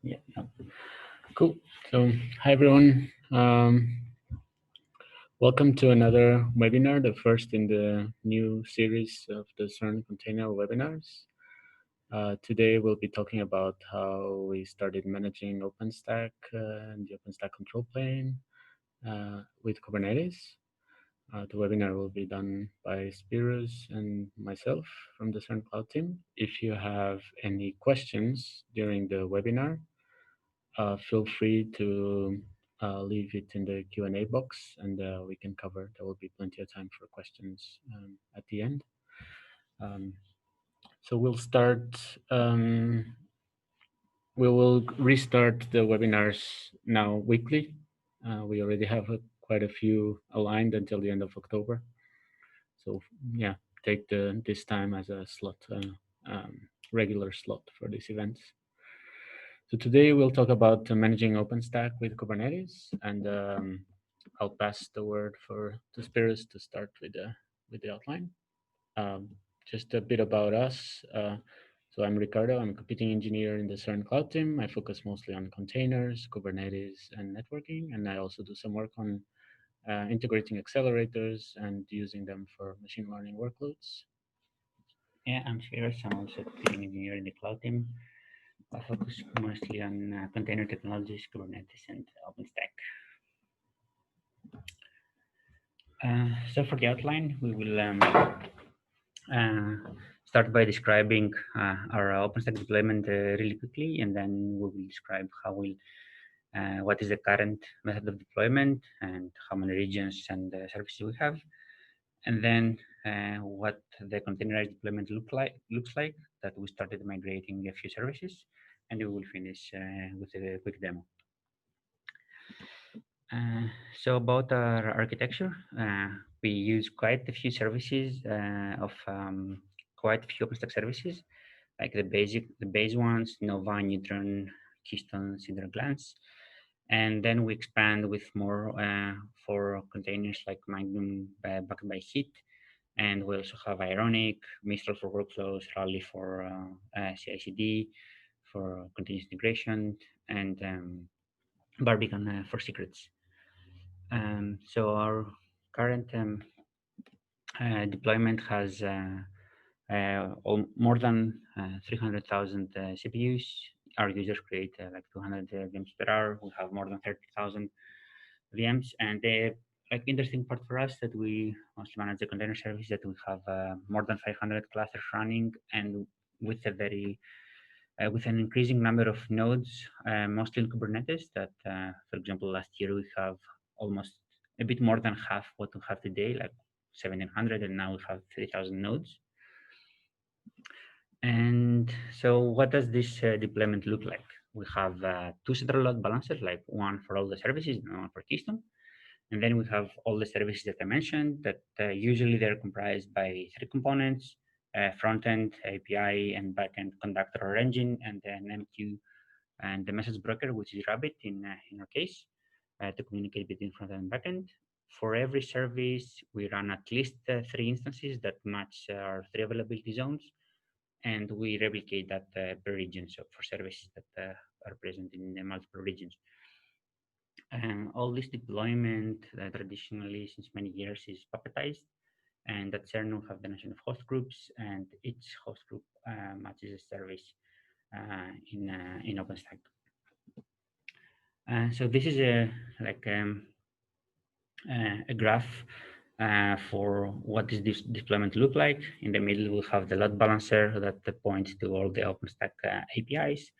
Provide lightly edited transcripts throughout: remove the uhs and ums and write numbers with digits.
Yeah, yeah. Cool. So, hi everyone. Welcome to another webinar, the first in the new series of the CERN container webinars. Today we'll be talking about how we started managing OpenStack and the OpenStack control plane with Kubernetes. The webinar will be done by Spiros and myself from the CERN Cloud team. If you have any questions during the webinar, feel free to leave it in the Q&A box, and we can cover. There will be plenty of time for questions at the end. So we'll start. We will restart the webinars now weekly. We already have quite a few aligned until the end of October. So yeah, take this time as a slot, regular slot for these events. So today we'll talk about managing OpenStack with Kubernetes, and I'll pass the word to Spiros to start with the outline. Just a bit about us. So I'm Ricardo. I'm a computing engineer in the CERN Cloud team. I focus mostly on containers, Kubernetes, and networking, and I also do some work on integrating accelerators and using them for machine learning workloads. Yeah, I'm Spiros. I'm also a computing engineer in the cloud team. I focus mostly on container technologies, Kubernetes, and OpenStack. So for the outline, we will start by describing our OpenStack deployment really quickly, and then we will describe what is the current method of deployment and how many regions and services we have, and then what the containerized deployment looks like that we started migrating a few services, and we will finish with a quick demo. So about our architecture, we use quite a few services of quite a few OpenStack services, like the base ones, Nova, Neutron, Keystone, Cinder, Glance, and then we expand with more for containers like Magnum backed by Heat, and we also have Ironic, Mistral for workflows, Rally for CI/CD, for continuous integration, and Barbican for secrets. So our current deployment has more than 300,000 CPUs. Our users create like 200 VMs per hour. We have more than 30,000 VMs, and the like interesting part for us that we mostly manage the container service that we have more than 500 clusters running, and with a very with an increasing number of nodes, mostly in Kubernetes. That, for example, last year we have almost a bit more than half what we have today, like 1,700, and now we have 3,000 nodes. And so, what does this deployment look like? We have two central load balancers, like one for all the services and one for Keystone. And then we have all the services that I mentioned that usually they're comprised by three components: front-end, API, and back-end conductor or engine, and then MQ and the message broker, which is Rabbit in our case, to communicate between front-end and back-end. For every service, we run at least three instances that match our three availability zones, and we replicate that per region, so for services that are present in multiple regions. All this deployment traditionally since many years is puppetized, and at CERN we have the notion of host groups, and each host group matches a service in OpenStack. So this is a graph for what does this deployment look like. In the middle, we have the load balancer that points to all the OpenStack APIs.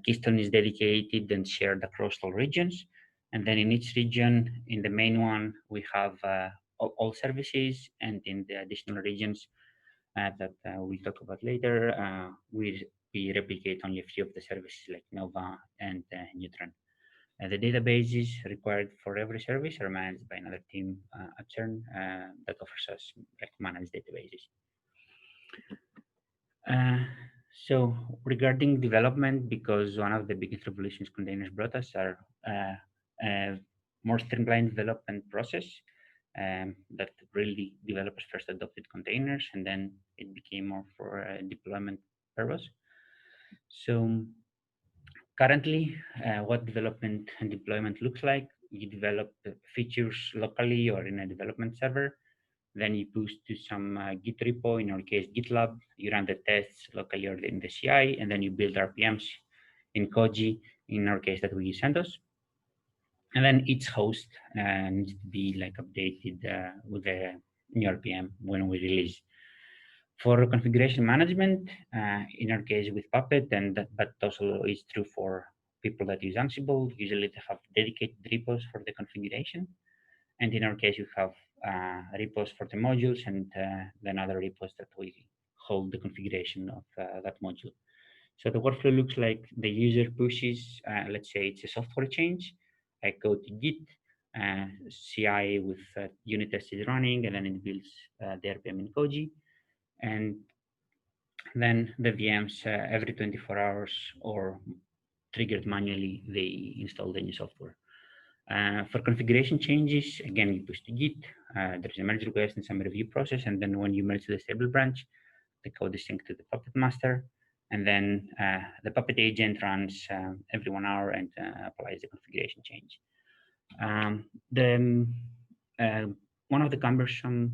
Keystone is dedicated and shared across all regions. And then in each region, in the main one, we have all services, and in the additional regions that we'll talk about later, we replicate only a few of the services like Nova and Neutron. The databases required for every service are managed by another team at CERN that offers us like managed databases. So regarding development, because one of the biggest revolutions containers brought us are more streamlined development process that really developers first adopted containers, and then it became more for deployment purpose. So Currently, what development and deployment looks like, you develop features locally or in a development server, then you push to some Git repo, in our case GitLab, you run the tests locally or in the CI, and then you build RPMs in Koji, in our case that we use CentOS. And then each host needs to be like updated with the new RPM when we release. For configuration management, in our case with Puppet, but also is true for people that use Ansible, usually they have dedicated repos for the configuration. And in our case, we have repos for the modules and then other repos that we hold the configuration of that module. So the workflow looks like the user pushes, let's say it's a software change. I go to Git, CI with unit test is running, and then it builds the RPM in Koji. And then the VMs every 24 hours or triggered manually, they install the new software. For configuration changes, again, you push to Git, there's a merge request and some review process, and then when you merge to the stable branch, the code is synced to the Puppet master, and then the Puppet agent runs every 1 hour and applies the configuration change. The one of the cumbersome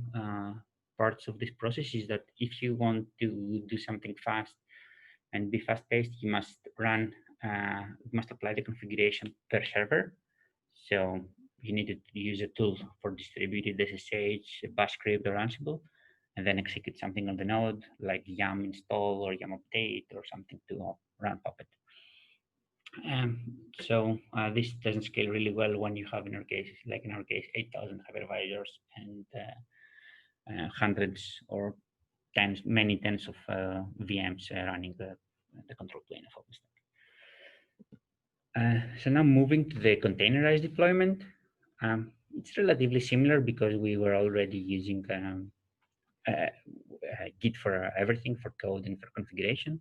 parts of this process is that if you want to do something fast and be fast-paced, you must apply the configuration per server. So you need to use a tool for distributed SSH, Bash script, or Ansible, and then execute something on the node like yum install or yum update or something to run Puppet. So this doesn't scale really well when you have, in our case, 8,000 hypervisors and hundreds or many tens of VMs running the control plane of OpenStack. So now moving to the containerized deployment, it's relatively similar because we were already using Git for everything, for code and for configuration.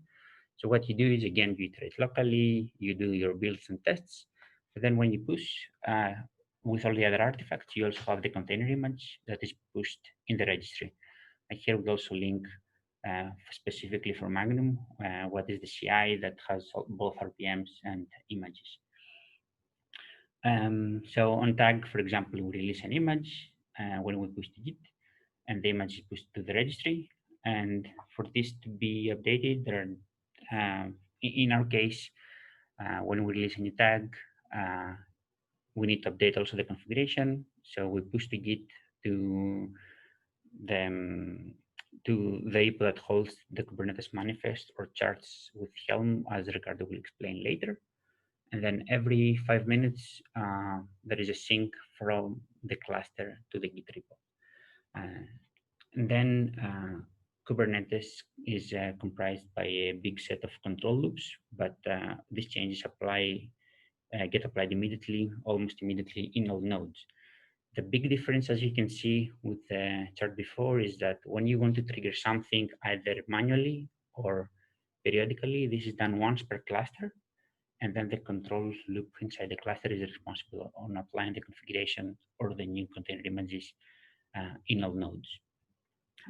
So what you do is, again, you iterate locally, you do your builds and tests, but then when you push with all the other artifacts, you also have the container image that is pushed in the registry. And here we also link specifically for Magnum, what is the CI that has both RPMs and images. So on tag, for example, we release an image when we push to Git, and the image is pushed to the registry. And for this to be updated, there are, in our case, when we release a new tag, we need to update also the configuration. So we push the Git to the repo that holds the Kubernetes manifest or charts with Helm, as Ricardo will explain later. And then every 5 minutes, there is a sync from the cluster to the Git repo. And then Kubernetes is comprised by a big set of control loops, but these changes get applied immediately, almost immediately in all nodes. The big difference, as you can see with the chart before, is that when you want to trigger something either manually or periodically, this is done once per cluster, and then the control loop inside the cluster is responsible on applying the configuration or the new container images in all nodes.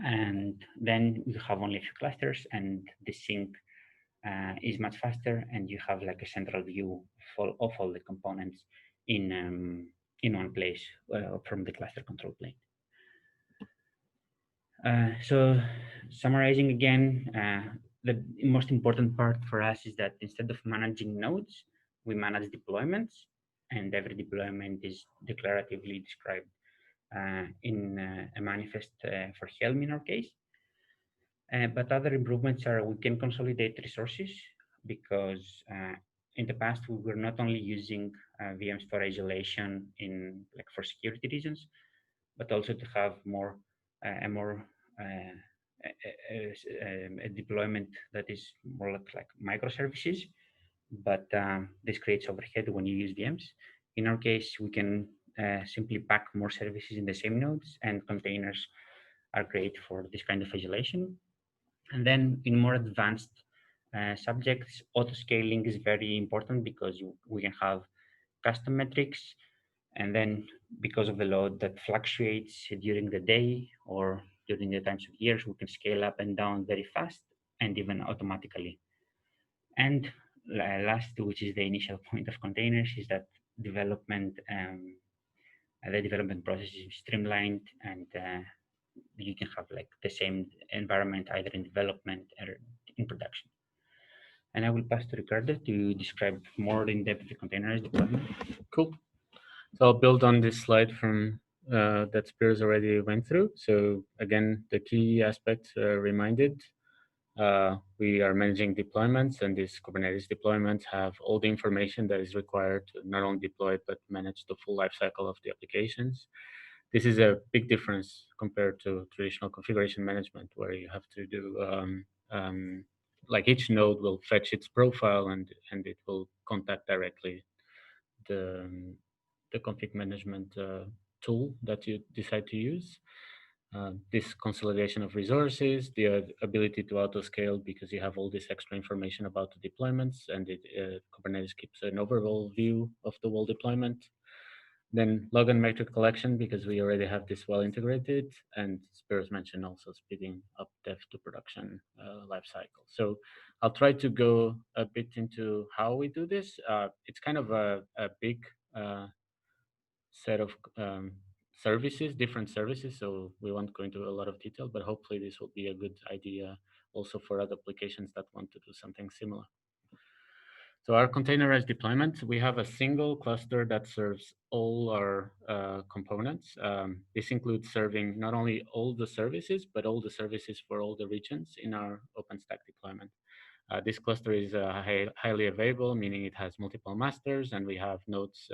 And then you have only a few clusters, and the sync is much faster, and you have like a central view of all the components in one place from the cluster control plane. So summarizing again, the most important part for us is that instead of managing nodes, we manage deployments, and every deployment is declaratively described in a manifest for Helm in our case. But other improvements are we can consolidate resources because in the past we were not only using VMs for isolation for security reasons, but also to have a deployment that is more like microservices. But this creates overhead when you use VMs. In our case, we can simply pack more services in the same nodes, and containers are great for this kind of isolation. And then in more advanced subjects, auto-scaling is very important because we can have custom metrics, and then because of the load that fluctuates during the day or during the times of years, we can scale up and down very fast and even automatically. And last, which is the initial point of containers, is that development, the development process is streamlined, and you can have like the same environment either in development or in production. And I will pass to Ricardo to describe more in depth the containerized deployment. Cool. So I'll build on this slide from that Spears already went through. So again, the key aspects reminded. We are managing deployments, and these Kubernetes deployments have all the information that is required to not only deploy but manage the full lifecycle of the applications. This is a big difference compared to traditional configuration management, where you have to do like each node will fetch its profile and it will contact directly the the config management tool that you decide to use. This consolidation of resources, the ability to auto scale because you have all this extra information about the deployments, and Kubernetes keeps an overall view of the whole deployment. Then log and metric collection because we already have this well integrated, and Spiros mentioned also speeding up dev to production lifecycle. So I'll try to go a bit into how we do this. It's kind of a big uh, set of services, different services. So we won't go into a lot of detail, but hopefully this will be a good idea also for other applications that want to do something similar. So our containerized deployment, we have a single cluster that serves all our components. This includes serving not only all the services, but all the services for all the regions in our OpenStack deployment. This cluster is highly available, meaning it has multiple masters, and we have nodes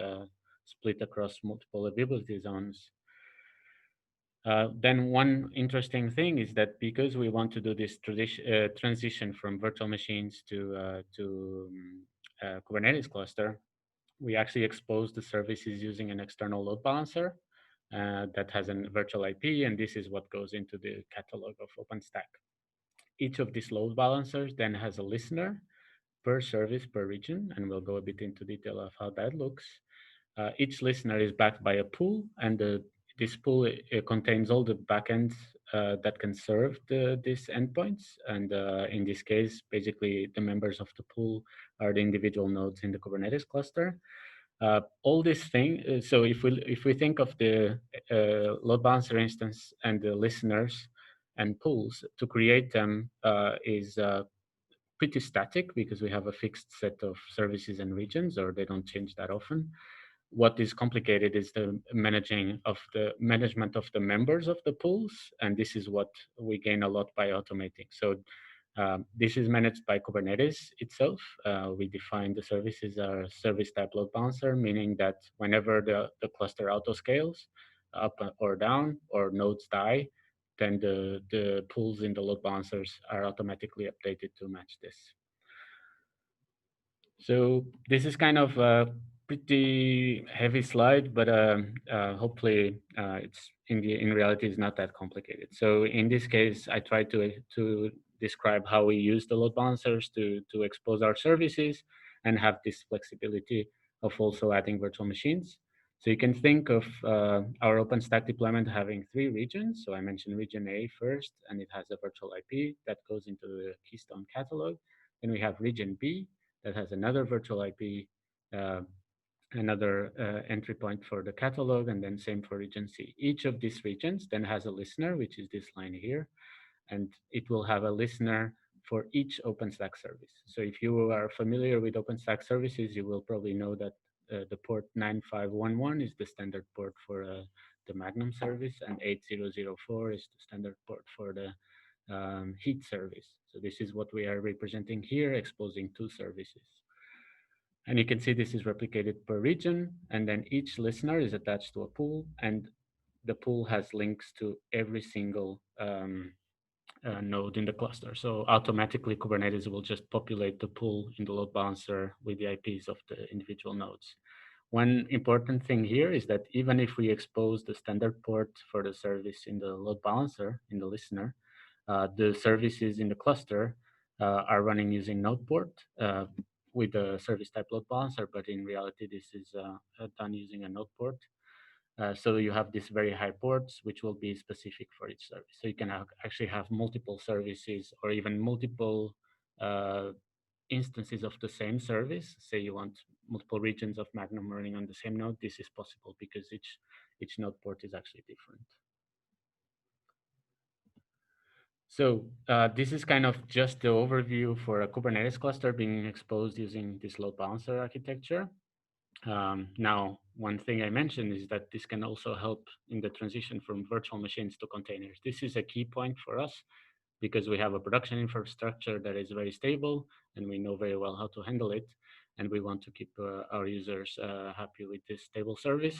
split across multiple availability zones. Then one interesting thing is that because we want to do this transition from virtual machines to Kubernetes cluster, we actually expose the services using an external load balancer that has a virtual IP, and this is what goes into the catalog of OpenStack. Each of these load balancers then has a listener per service per region, and we'll go a bit into detail of how that looks. Each listener is backed by a pool, and this pool contains all the backends that can serve these endpoints. And in this case, basically, the members of the pool are the individual nodes in the Kubernetes cluster. All this thing. So if we think of the load balancer instance and the listeners and pools, to create them is pretty static because we have a fixed set of services and regions, or they don't change that often. What is complicated is the management of the members of the pools, and this is what we gain a lot by automating. So this is managed by Kubernetes itself. We define the services as service type load balancer, meaning that whenever the cluster auto scales up or down or nodes die, then the pools in the load balancers are automatically updated to match this. So this is kind of a pretty heavy slide, but hopefully it's in reality it's not that complicated. So in this case, I tried to describe how we use the load balancers to expose our services and have this flexibility of also adding virtual machines. So you can think of our OpenStack deployment having three regions. So I mentioned region A first, and it has a virtual IP that goes into the Keystone catalog. Then we have region B, that has another virtual IP, uh, another entry point for the catalog, and then same for region C. Each of these regions then has a listener, which is this line here, and it will have a listener for each OpenStack service. So if you are familiar with OpenStack services, you will probably know that the port 9511 is the standard port for the Magnum service, and 8004 is the standard port for the heat service. So this is what we are representing here, exposing two services. And you can see this is replicated per region, and then each listener is attached to a pool, and the pool has links to every single node in the cluster. So automatically Kubernetes will just populate the pool in the load balancer with the IPs of the individual nodes. One important thing here is that even if we expose the standard port for the service in the load balancer, in the listener, the services in the cluster are running using node port with the service type load balancer, but in reality, this is done using a node port. So you have these very high ports, which will be specific for each service. So you can actually have multiple services or even multiple instances of the same service. Say you want multiple regions of Magnum running on the same node, this is possible because each node port is actually different. So this is kind of just the overview for a Kubernetes cluster being exposed using this load balancer architecture. Now, one thing I mentioned is that this can also help in the transition from virtual machines to containers. This is a key point for us because we have a production infrastructure that is very stable and we know very well how to handle it. And we want to keep our users happy with this stable service.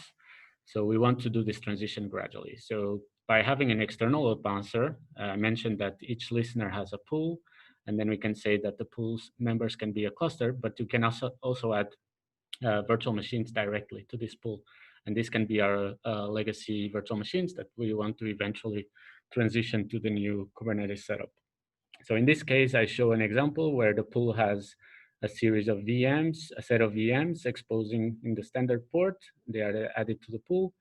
So we want to do this transition gradually. So by having an external load balancer, I mentioned that each listener has a pool, and then we can say that the pool's members can be a cluster, but you can also add virtual machines directly to this pool. And this can be our legacy virtual machines that we want to eventually transition to the new Kubernetes setup. So in this case, I show an example where the pool has a series of VMs, a set of VMs exposing in the standard port. They are added to the pool,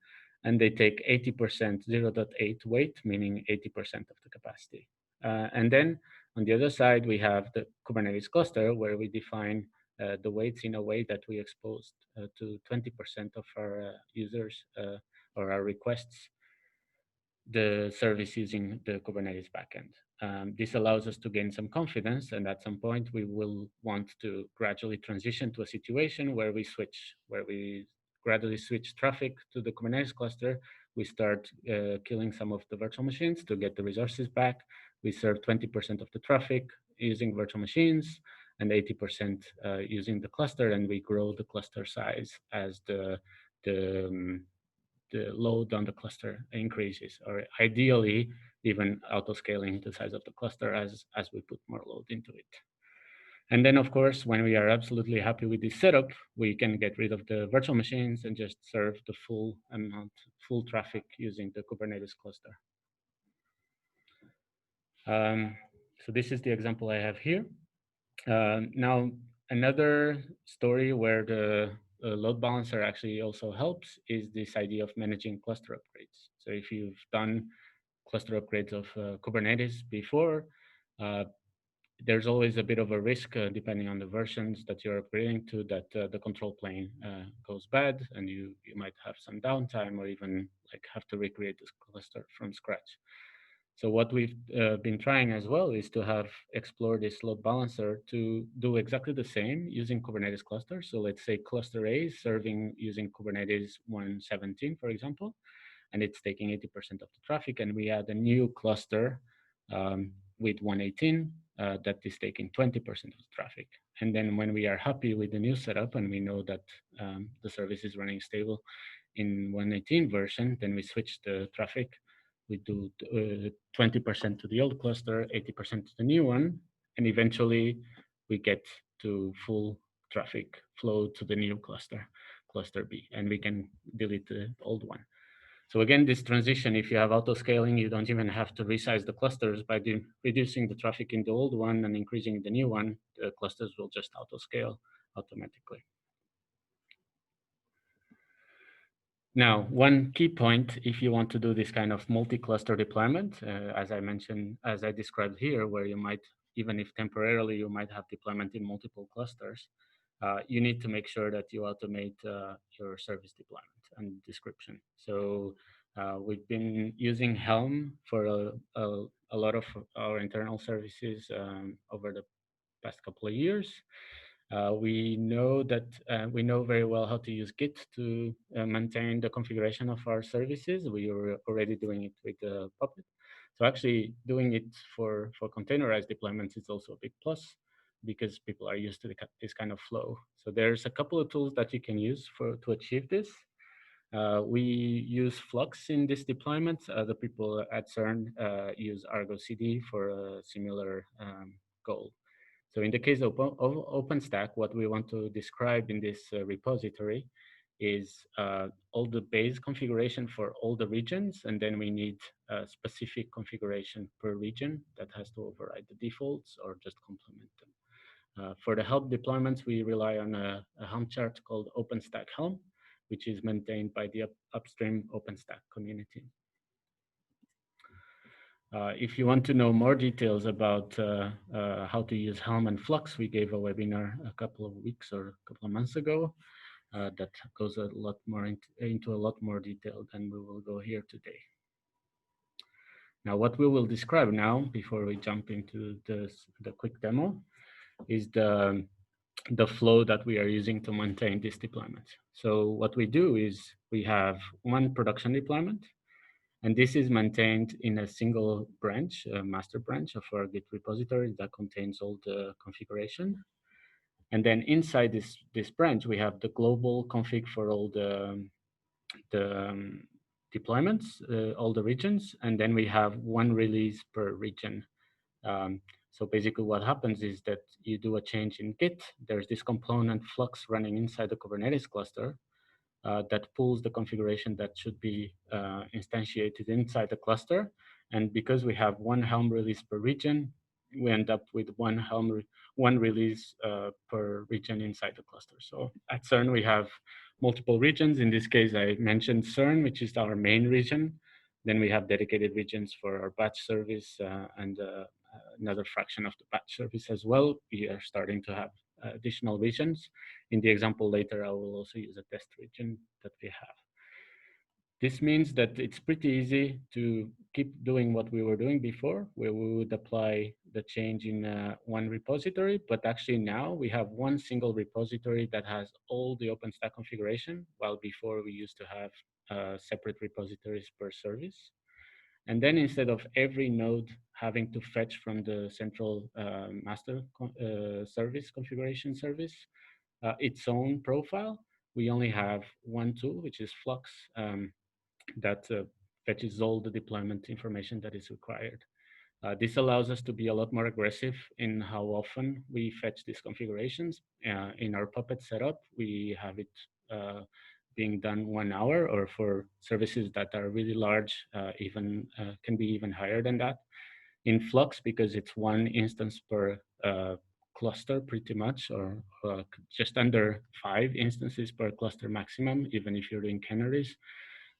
and they take 80% 0.8 weight, meaning 80% of the capacity. And then on the other side, we have the Kubernetes cluster where we define the weights in a way that we exposed to 20% of our users or our requests the service using the Kubernetes backend. This allows us to gain some confidence, and at some point we will want to gradually transition to a situation where we gradually switch traffic to the Kubernetes cluster. We start killing some of the virtual machines to get the resources back. We serve 20% of the traffic using virtual machines and 80% using the cluster, and we grow the cluster size as the the load on the cluster increases, or ideally even auto-scaling the size of the cluster as we put more load into it. And then, of course, when we are absolutely happy with this setup, we can get rid of the virtual machines and just serve the full amount, full traffic using the Kubernetes cluster. So this is the example I have here. Now, another story where the load balancer actually also helps is this idea of managing cluster upgrades. So if you've done cluster upgrades of Kubernetes before, there's always a bit of a risk, depending on the versions that you're upgrading to, that the control plane goes bad and you might have some downtime or even like have to recreate this cluster from scratch. So what we've been trying as well is to have explore this load balancer to do exactly the same using Kubernetes clusters. So let's say cluster A is serving using Kubernetes 117, for example, and it's taking 80% of the traffic, and we add a new cluster with 118 that is taking 20% of the traffic. And then when we are happy with the new setup and we know that the service is running stable in 118 version, then we switch the traffic. We do 20% to the old cluster, 80% to the new one, and eventually we get to full traffic flow to the new cluster, cluster B, and we can delete the old one. So again, this transition, if you have auto scaling, you don't even have to resize the clusters. By reducing the traffic in the old one and increasing the new one, the clusters will just auto scale automatically. Now, one key point, if you want to do this kind of multi-cluster deployment, as I mentioned, as I described here, where you might, even if temporarily you might have deployment in multiple clusters, you need to make sure that you automate your service deployment and description. So we've been using Helm for a lot of our internal services over the past couple of years. We know that we know very well how to use Git to maintain the configuration of our services. We are already doing it with Puppet. So actually doing it for containerized deployments is also a big plus because people are used to this kind of flow. So there's a couple of tools that you can use to achieve this. We use Flux in this deployment. The people at CERN use Argo CD for a similar goal. So in the case of OpenStack, what we want to describe in this repository is all the base configuration for all the regions, and then we need a specific configuration per region that has to override the defaults or just complement them. For the Helm deployments, we rely on a Helm chart called OpenStack Helm, which is maintained by the upstream OpenStack community. If you want to know more details about how to use Helm and Flux, we gave a webinar a couple of weeks or a couple of months ago that goes a lot more into a lot more detail than we will go here today. Now, what we will describe now, before we jump into the quick demo, is the flow that we are using to maintain this deployment. So what we do is we have one production deployment, and this is maintained in a single branch, a master branch of our Git repository that contains all the configuration. And then inside this branch, we have the global config for all the deployments, all the regions, and then we have one release per region. So basically what happens is that you do a change in Git, there's this component Flux running inside the Kubernetes cluster that pulls the configuration that should be instantiated inside the cluster. And because we have one Helm release per region, we end up with one release per region inside the cluster. So at CERN, we have multiple regions. In this case, I mentioned CERN, which is our main region. Then we have dedicated regions for our batch service and another fraction of the batch service as well. We are starting to have additional regions. In the example later, I will also use a test region that we have. This means that it's pretty easy to keep doing what we were doing before, where we would apply the change in one repository, but actually now we have one single repository that has all the OpenStack configuration, while before we used to have separate repositories per service. And then instead of every node having to fetch from the central master service configuration service its own profile, we only have one tool, which is Flux, that fetches all the deployment information that is required. This allows us to be a lot more aggressive in how often we fetch these configurations. In our Puppet setup, we have it being done 1 hour, or for services that are really large, even can be even higher than that. In Flux, because it's one instance per cluster pretty much, or just under 5 instances per cluster maximum, even if you're doing canaries,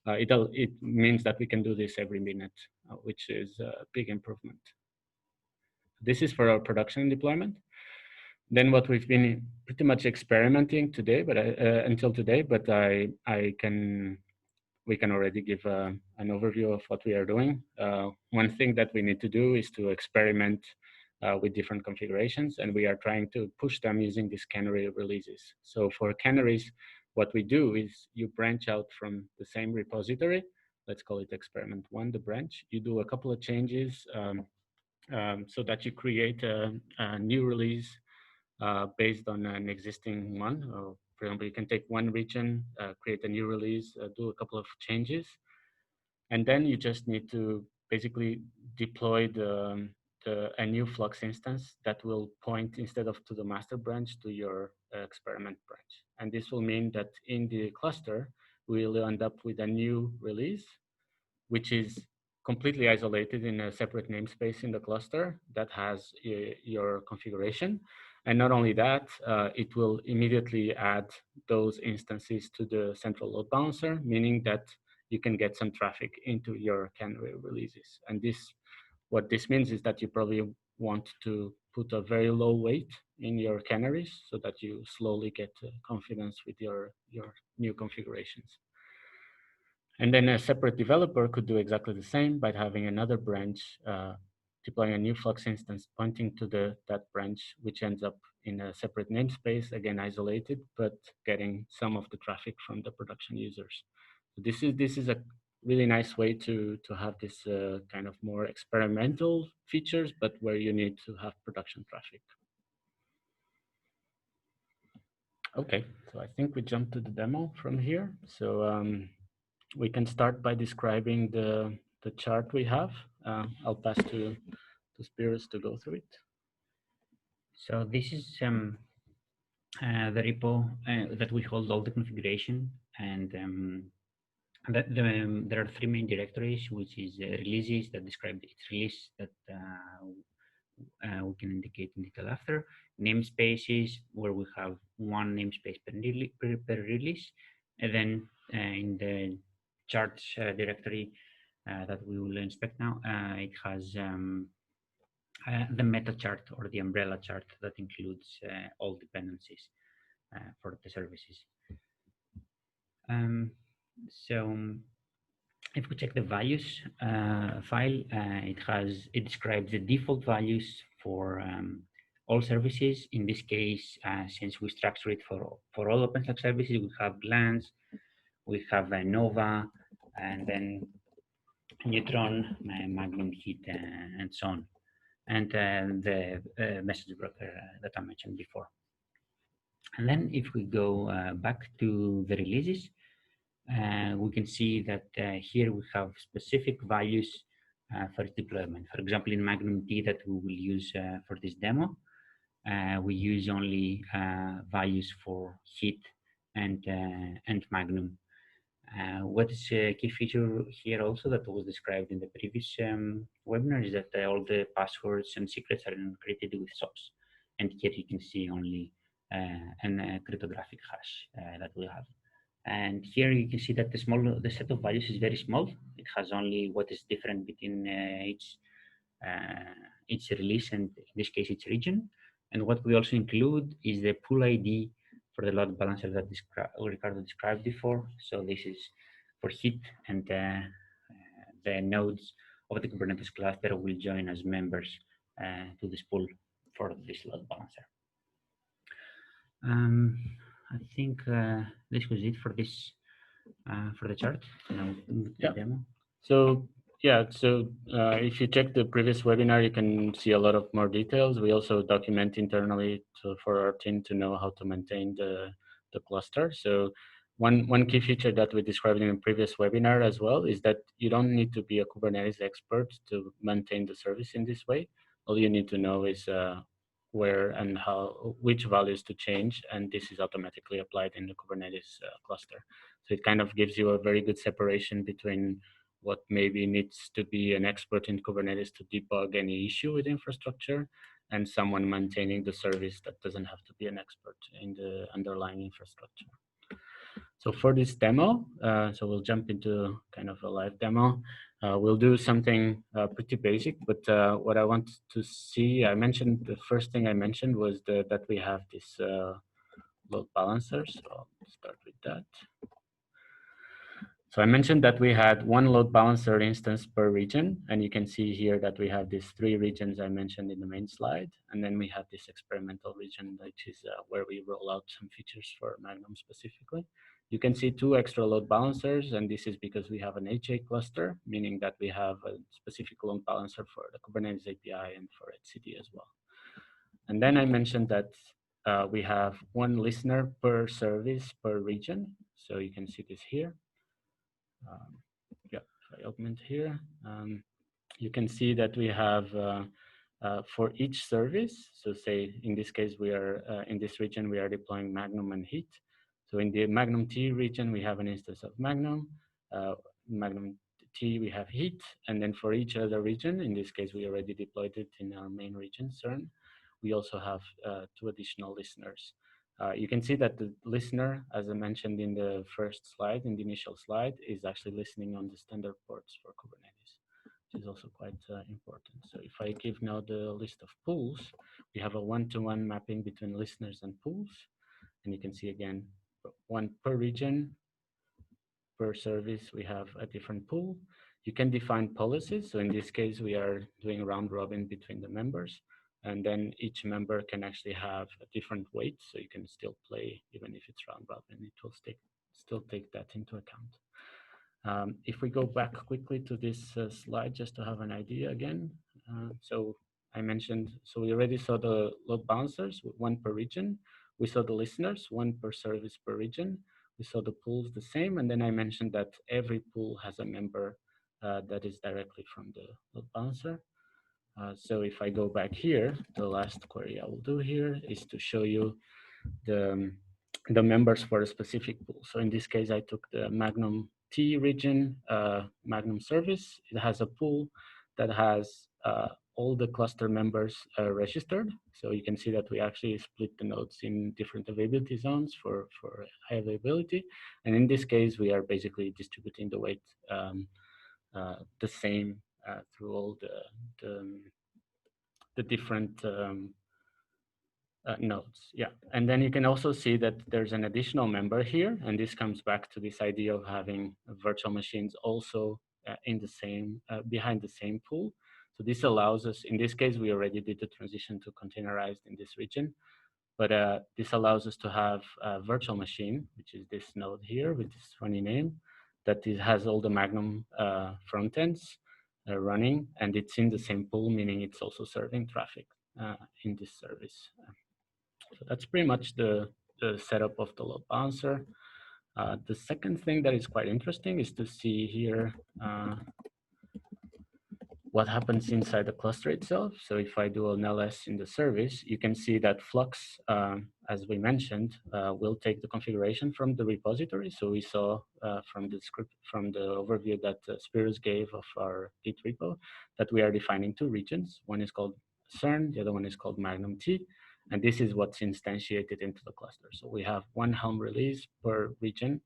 it means that we can do this every minute, which is a big improvement. This is for our production deployment. Then what we've been pretty much experimenting today, but until today, but we can already give an overview of what we are doing. One thing that we need to do is to experiment with different configurations, and we are trying to push them using these canary releases. So for canaries, what we do is you branch out from the same repository. Let's call it experiment 1, the branch. You do a couple of changes so that you create a new release based on an existing one. For example, you can take one region, create a new release, do a couple of changes, and then you just need to basically deploy a new Flux instance that will point, instead of to the master branch, to your experiment branch. And this will mean that in the cluster, we'll end up with a new release, which is completely isolated in a separate namespace in the cluster that has your configuration. And not only that, it will immediately add those instances to the central load balancer, meaning that you can get some traffic into your canary releases. And what this means is that you probably want to put a very low weight in your canaries so that you slowly get confidence with your new configurations. And then a separate developer could do exactly the same by having another branch, deploying a new Flux instance pointing to that branch, which ends up in a separate namespace, again isolated, but getting some of the traffic from the production users. So this is a really nice way to have this kind of more experimental features, but where you need to have production traffic. Okay, so I think we jump to the demo from here. So we can start by describing the chart we have. I'll pass to Spiros to go through it. So this is the repo that we hold all the configuration, and there are 3 main directories, which is releases that describe each release that we can indicate in detail after, namespaces where we have one namespace per release, and then in the charts directory that we will inspect now. It has the meta chart or the umbrella chart that includes all dependencies for the services. Um, so if we check the values file, it describes the default values for all services. In this case, since we structure it for all OpenStack services, we have Glance, we have Nova, and then Neutron, Magnum, Heat, and so on, and the message broker that I mentioned before. And then if we go back to the releases, we can see that here we have specific values for deployment. For example, in Magnum T that we will use for this demo, we use only values for Heat and Magnum. What is a key feature here also that was described in the previous webinar is that all the passwords and secrets are encrypted with SOAPs. And here you can see only a cryptographic hash that we have. And here you can see that the set of values is very small. It has only what is different between each release and in this case each region. And what we also include is the pool ID for the load balancer that Ricardo described before. So this is for Heat, and the nodes of the Kubernetes cluster will join as members to this pool for this load balancer. I think this was it for this for the chart. Now the demo. So yeah, so if you check the previous webinar, you can see a lot of more details. We also document internally for our team to know how to maintain the cluster. So one key feature that we described in a previous webinar as well is that you don't need to be a Kubernetes expert to maintain the service in this way. All you need to know is where and which values to change, and this is automatically applied in the Kubernetes cluster. So it kind of gives you a very good separation between what maybe needs to be an expert in Kubernetes to debug any issue with infrastructure, and someone maintaining the service that doesn't have to be an expert in the underlying infrastructure. So for this demo, so we'll jump into kind of a live demo. We'll do something pretty basic, but what I want to see, the first thing I mentioned was that we have this load balancer. So I'll start with that. So I mentioned that we had one load balancer instance per region, and you can see here that we have these 3 regions I mentioned in the main slide, and then we have this experimental region, which is where we roll out some features for Magnum specifically. You can see 2 extra load balancers, and this is because we have an HA cluster, meaning that we have a specific load balancer for the Kubernetes API and for etcd as well. And then I mentioned that we have 1 listener per service per region, so you can see this here. Yeah, if I open it here, you can see that we have for each service. So say in this case, we are in this region, we are deploying Magnum and Heat. So in the Magnum T region, we have an instance of Magnum. Magnum T, we have Heat. And then for each other region, in this case, we already deployed it in our main region, CERN. We also have 2 additional listeners. You can see that the listener, as I mentioned in the first slide, in the initial slide, is actually listening on the standard ports for Kubernetes, which is also quite important. So if I give now the list of pools, we have a one-to-one mapping between listeners and pools. And you can see again, 1 per region, per service, we have a different pool. You can define policies. So in this case, we are doing round robin between the members. And then each member can actually have a different weight. So you can still play, even if it's round robin, it will still take that into account. If we go back quickly to this slide, just to have an idea again. So I mentioned, so we already saw the load balancers, 1 per region. We saw the listeners, 1 per service per region. We saw the pools the same. And then I mentioned that every pool has a member that is directly from the load balancer. So if I go back here, the last query I will do here is to show you the members for a specific pool. So in this case, I took the Magnum T region, Magnum service. It has a pool that has all the cluster members registered. So you can see that we actually split the nodes in different availability zones for high availability. And in this case, we are basically distributing the weight the same through all the different nodes. Yeah, and then you can also see that there's an additional member here, and this comes back to this idea of having virtual machines also in the same behind the same pool. So this allows us, in this case, we already did the transition to containerized in this region, but this allows us to have a virtual machine, which is this node here with this funny name, that has all the Magnum front ends running, and it's in the same pool, meaning it's also serving traffic in this service. So that's pretty much the setup of the load balancer. The second thing that is quite interesting is to see here what happens inside the cluster itself. So if I do an ls in the service, you can see that Flux, as we mentioned, will take the configuration from the repository. So we saw from the script, from the overview that Spiros gave of our Git repo, that we are defining two regions. One is called CERN, the other one is called Magnum T. And this is what's instantiated into the cluster. So we have one Helm release per region,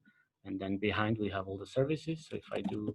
and then behind we have all the services. So if I do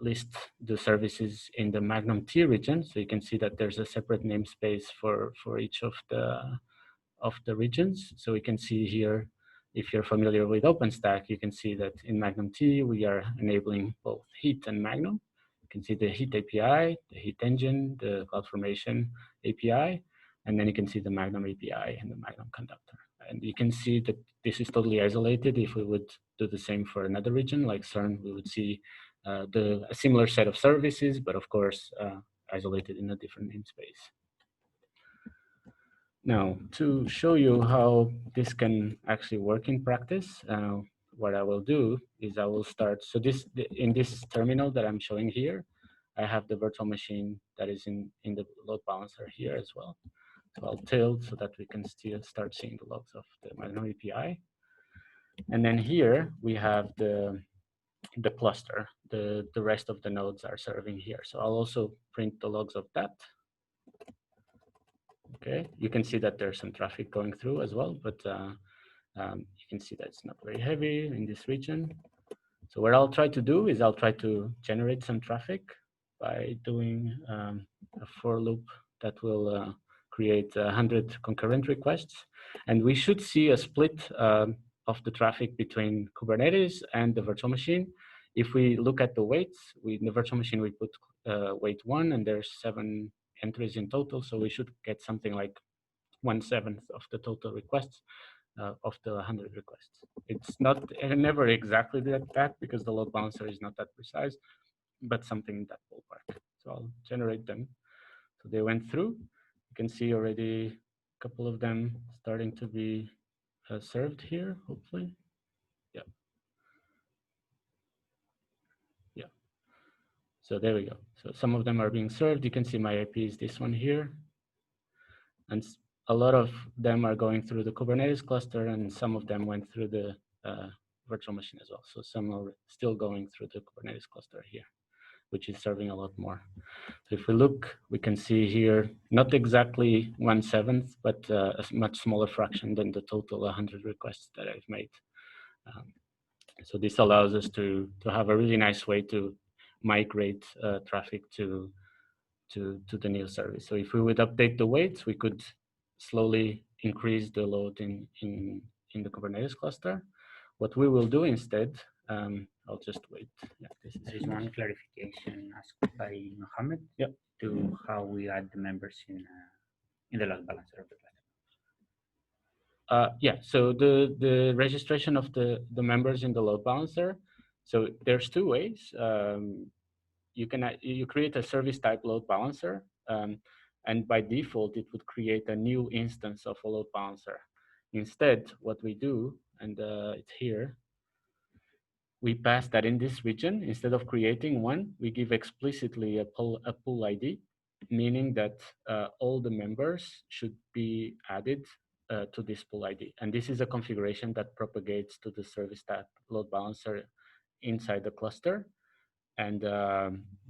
list the services in the Magnum T region, so you can see that there's a separate namespace for each of the regions. So we can see here, if you're familiar with OpenStack, you can see that in Magnum T we are enabling both heat and Magnum. You can see the heat API, the heat engine, the CloudFormation API, and then you can see the Magnum API and the Magnum conductor. And you can see that this is totally isolated. If we would do the same for another region like CERN, we would see a similar set of services, but of course isolated in a different namespace. Now, to show you how this can actually work in practice, what I will do is I will start. So in this terminal that I'm showing here, I have the virtual machine that is in the load balancer here as well. So I'll tilt so that we can still start seeing the logs of the Magnum API. And then here we have the cluster. The rest of the nodes are serving here. So I'll also print the logs of that. Okay, you can see that there's some traffic going through as well, but you can see that it's not very heavy in this region. So what I'll try to do is I'll try to generate some traffic by doing a for loop that will create 100 concurrent requests. And we should see a split of the traffic between Kubernetes and the virtual machine. If we look at the weights, in the virtual machine, we put weight 1, and there's 7 entries in total. So we should get something like 1/7 of the total requests of the 100 requests. It's not never exactly that because the load balancer is not that precise, but something in that ballpark. So I'll generate them. So they went through. You can see already a couple of them starting to be served here, hopefully. Yeah. Yeah. So there we go. So some of them are being served. You can see my IP is this one here. And a lot of them are going through the Kubernetes cluster, and some of them went through the virtual machine as well. So some are still going through the Kubernetes cluster here, which is serving a lot more. So if we look, we can see here, not exactly 1/7, but a much smaller fraction than the total 100 requests that I've made. So this allows us to have a really nice way to migrate traffic to the new service. So if we would update the weights, we could slowly increase the load in the Kubernetes cluster. What we will do instead, I'll just wait. Yeah, this is one clarification asked by Mohammed to how we add the members in the load balancer of the cluster. Yeah, so the registration of the members in the load balancer. So there's two ways. You create a service type load balancer, and by default it would create a new instance of a load balancer. Instead, what we do, and it's here, we pass that in this region. Instead of creating one, we give explicitly a pool ID, meaning that all the members should be added to this pool ID. And this is a configuration that propagates to the service type load balancer inside the cluster. And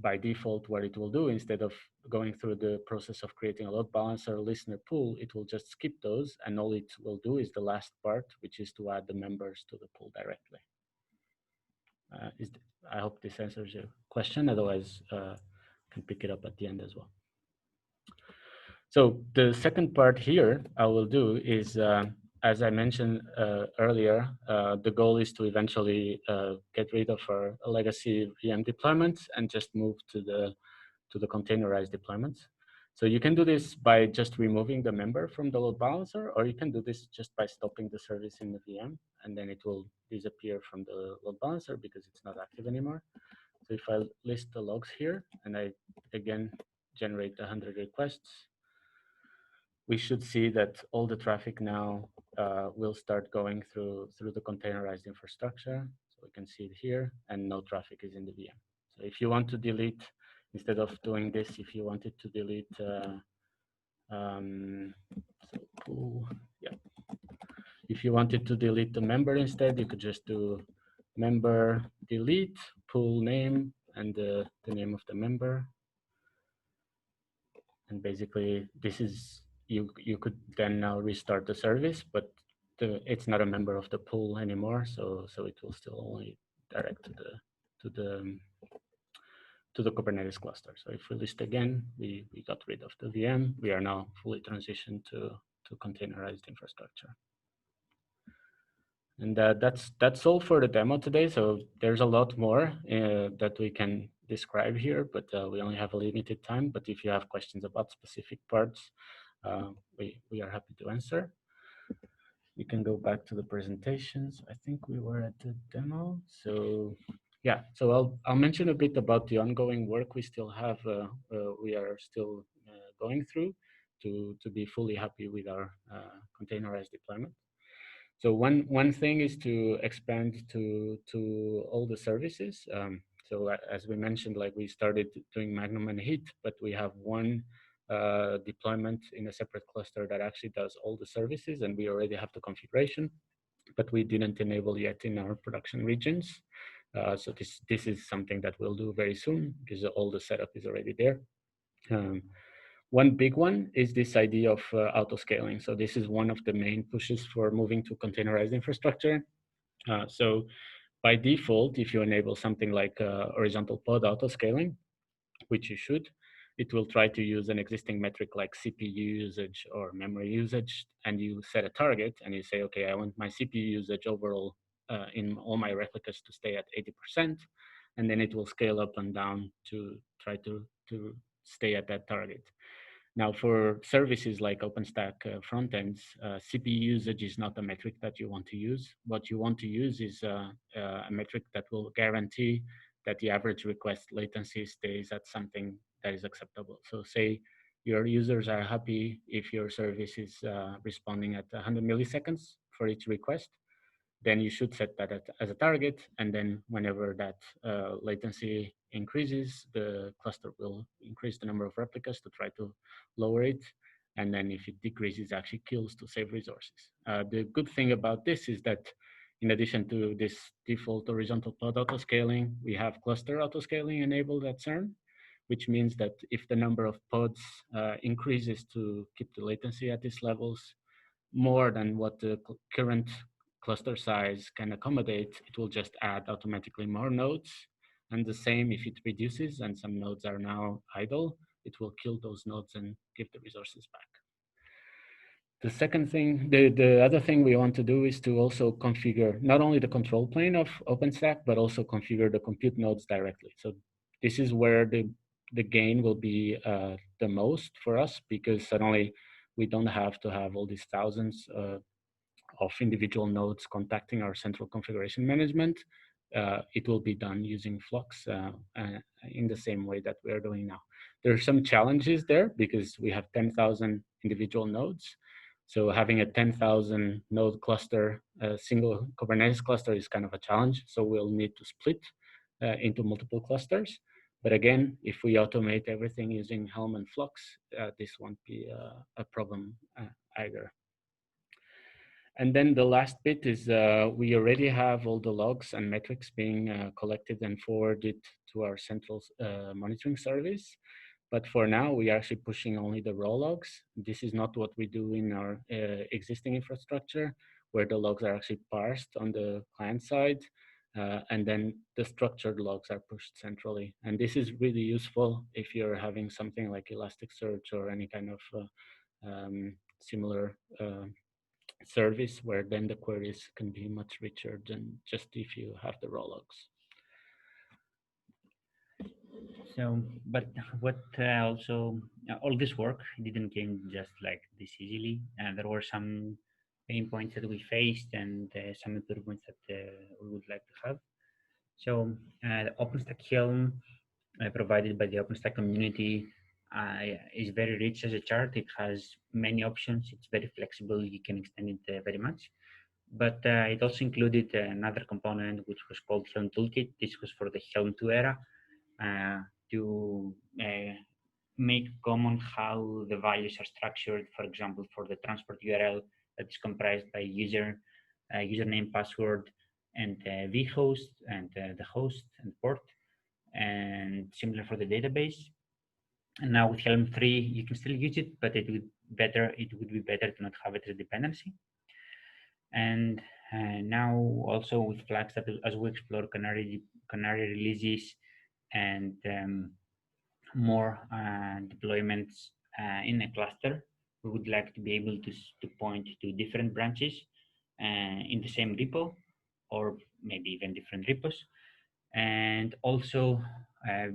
by default, what it will do, instead of going through the process of creating a load balancer listener pool, it will just skip those, and all it will do is the last part, which is to add the members to the pool directly. I hope this answers your question. Otherwise, can pick it up at the end as well. So the second part here I will do is, as I mentioned earlier, the goal is to eventually get rid of our legacy VM deployments and just move to the containerized deployments. So you can do this by just removing the member from the load balancer, or you can do this just by stopping the service in the VM, and then it will disappear from the load balancer because it's not active anymore. So if I list the logs here and I again generate 100 requests, we should see that all the traffic now will start going through the containerized infrastructure. So we can see it here, and no traffic is in the VM. So if you want to delete, instead of doing this, if you wanted to delete, so pool, yeah. If you wanted to delete the member instead, you could just do member delete pool name and the name of the member. And basically this is, you could then now restart the service, but it's not a member of the pool anymore, so it will still only direct to the to the Kubernetes cluster. So if we list again, we got rid of the VM. We are now fully transitioned to containerized infrastructure. And that's all for the demo today. So there's a lot more that we can describe here, but we only have a limited time. But if you have questions about specific parts, we are happy to answer. You can go back to the presentations. I think we were at the demo. So yeah, so I'll mention a bit about the ongoing work we still have. We are still going through to be fully happy with our containerized deployment. So one thing is to expand to all the services. So as we mentioned, like we started doing Magnum and Heat, but we have one deployment in a separate cluster that actually does all the services, and we already have the configuration, but we didn't enable yet in our production regions. So this is something that we'll do very soon because all the setup is already there. One big one is this idea of auto-scaling. So this is one of the main pushes for moving to containerized infrastructure. So by default, if you enable something like horizontal pod auto-scaling, which you should, it will try to use an existing metric like CPU usage or memory usage, and you set a target and you say, okay, I want my CPU usage overall in all my replicas to stay at 80%, and then it will scale up and down to try to stay at that target. Now, for services like OpenStack frontends, CPU usage is not a metric that you want to use. What you want to use is a metric that will guarantee that the average request latency stays at something that is acceptable. So say your users are happy if your service is responding at 100 milliseconds for each request, then you should set that as a target. And then whenever that latency increases, the cluster will increase the number of replicas to try to lower it. And then if it decreases, it actually kills to save resources. The good thing about this is that in addition to this default horizontal pod autoscaling, we have cluster autoscaling enabled at CERN, which means that if the number of pods increases to keep the latency at these levels, more than what the current cluster size can accommodate, it will just add automatically more nodes. And the same if it reduces and some nodes are now idle, it will kill those nodes and give the resources back. The second thing, the other thing we want to do is to also configure not only the control plane of OpenStack, but also configure the compute nodes directly. So this is where the gain will be the most for us, because suddenly we don't have to have all these thousands of individual nodes contacting our central configuration management. It will be done using Flux in the same way that we're doing now. There are some challenges there because we have 10,000 individual nodes. So having a 10,000 node cluster, a single Kubernetes cluster is kind of a challenge. So we'll need to split into multiple clusters. But again, if we automate everything using Helm and Flux, this won't be a problem either. And then the last bit is we already have all the logs and metrics being collected and forwarded to our central monitoring service. But for now, we are actually pushing only the raw logs. This is not what we do in our existing infrastructure, where the logs are actually parsed on the client side. and then the structured logs are pushed centrally. And this is really useful if you're having something like Elasticsearch or any kind of similar service, where then the queries can be much richer than just if you have the raw logs. So, but what also all this work didn't came just like this easily. There were some pain points that we faced and some improvements that we would like to have. So, the OpenStack Helm provided by the OpenStack community is very rich as a chart. It has many options. It's very flexible. You can extend it very much. But it also included another component which was called Helm Toolkit. This was for the Helm 2 era uh, to make common how the values are structured. For example, for the transport URL that is comprised by username, password, and vhost, and the host and port, and similar for the database. And now with Helm 3, you can still use it, but it would be better to not have it as a dependency. And now also with Flags, that as we explore Canary releases and more deployments in a cluster, we would like to be able to point to different branches in the same repo, or maybe even different repos, and also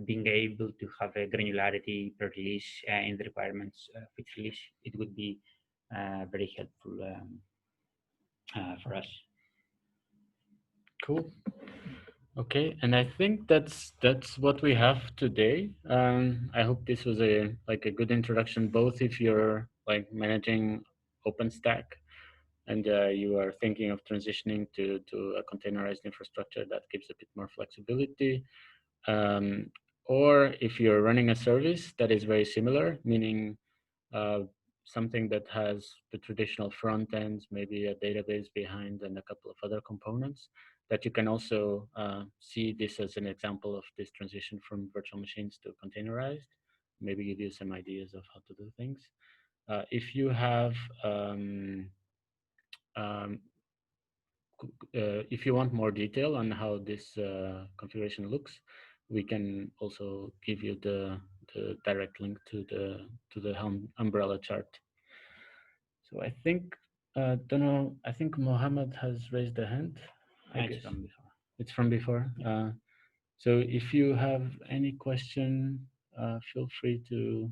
being able to have a granularity per release in the requirements of each release. It would be very helpful for us. Cool. Okay, and I think that's what we have today. I hope this was a good introduction, both if you're like managing OpenStack and you are thinking of transitioning to a containerized infrastructure that gives a bit more flexibility, um, or if you're running a service that is very similar, meaning uh, something that has the traditional front ends, maybe a database behind, and a couple of other components, that you can also see this as an example of this transition from virtual machines to containerized, maybe give you some ideas of how to do things. If you have um, if you want more detail on how this configuration looks, we can also give you the direct link to the Helm umbrella chart. So I think, don't know, I think Mohammed has raised a hand. I It's guess from before. it's from before. So if you have any question, feel free to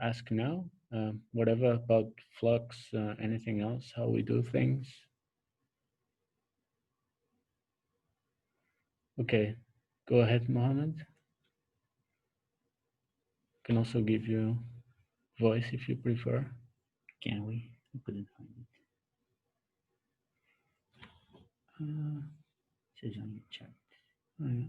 ask now. Whatever about Flux, anything else, how we do things. Okay, go ahead, Mohammed. Can also give you voice if you prefer. Can we? We couldn't find it. Uh, It says on your chat. oh, yeah.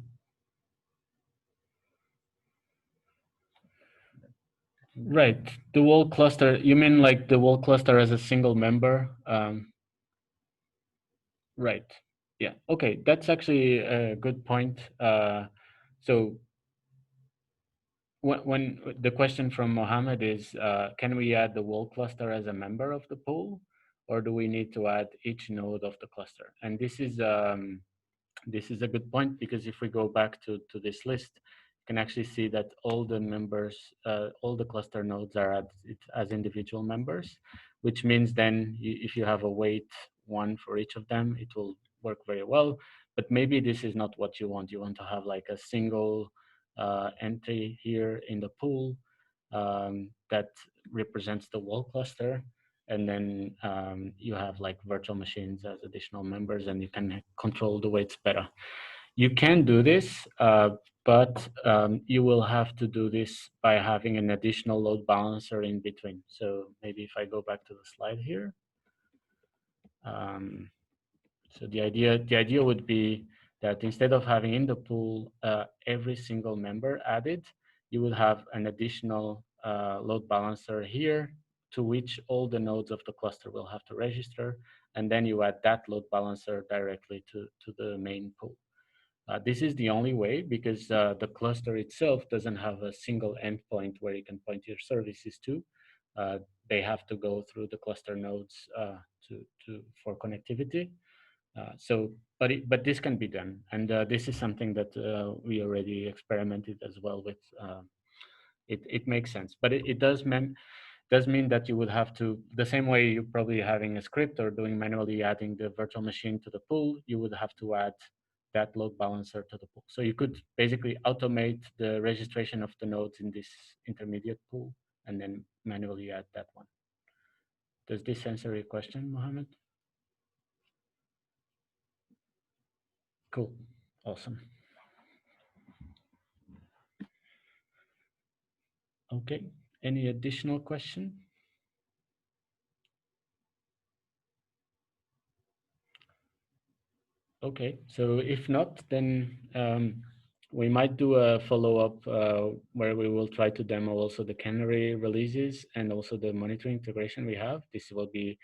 Right, the wall cluster. You mean like the wall cluster as a single member? Right. Yeah. Okay, that's actually a good point. So when the question from Mohammed is, can we add the wall cluster as a member of the pool, or do we need to add each node of the cluster? And this is a good point, because if we go back to this list, you can actually see that all the members, all the cluster nodes are as individual members, which means then if you have a weight 1 for each of them, it will work very well. But maybe this is not what you want. You want to have like a single entry here in the pool that represents the wall cluster, and then you have like virtual machines as additional members, and you can control the weights better. You can do this, but you will have to do this by having an additional load balancer in between. So maybe if I go back to the slide here. So the idea would be that instead of having in the pool every single member added, you will have an additional load balancer here, to which all the nodes of the cluster will have to register, and then you add that load balancer directly to the main pool. This is the only way, because the cluster itself doesn't have a single endpoint where you can point your services to. They have to go through the cluster nodes for connectivity. But this can be done, and this is something that we already experimented as well with. It makes sense, but it does mean that you would have to, the same way you're probably having a script or doing manually adding the virtual machine to the pool, you would have to add that load balancer to the pool. So you could basically automate the registration of the nodes in this intermediate pool and then manually add that one. Does this answer your question, Mohammed? Cool. Awesome. Okay. Any additional question? Okay. So if not, then we might do a follow-up where we will try to demo also the Canary releases and also the monitoring integration we have. This will be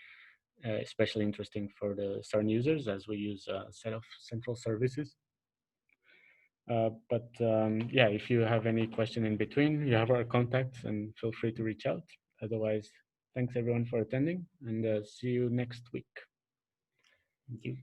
especially interesting for the CERN users as we use a set of central services. But yeah, if you have any question in between, you have our contacts and feel free to reach out. Otherwise, thanks everyone for attending and see you next week. Thank you.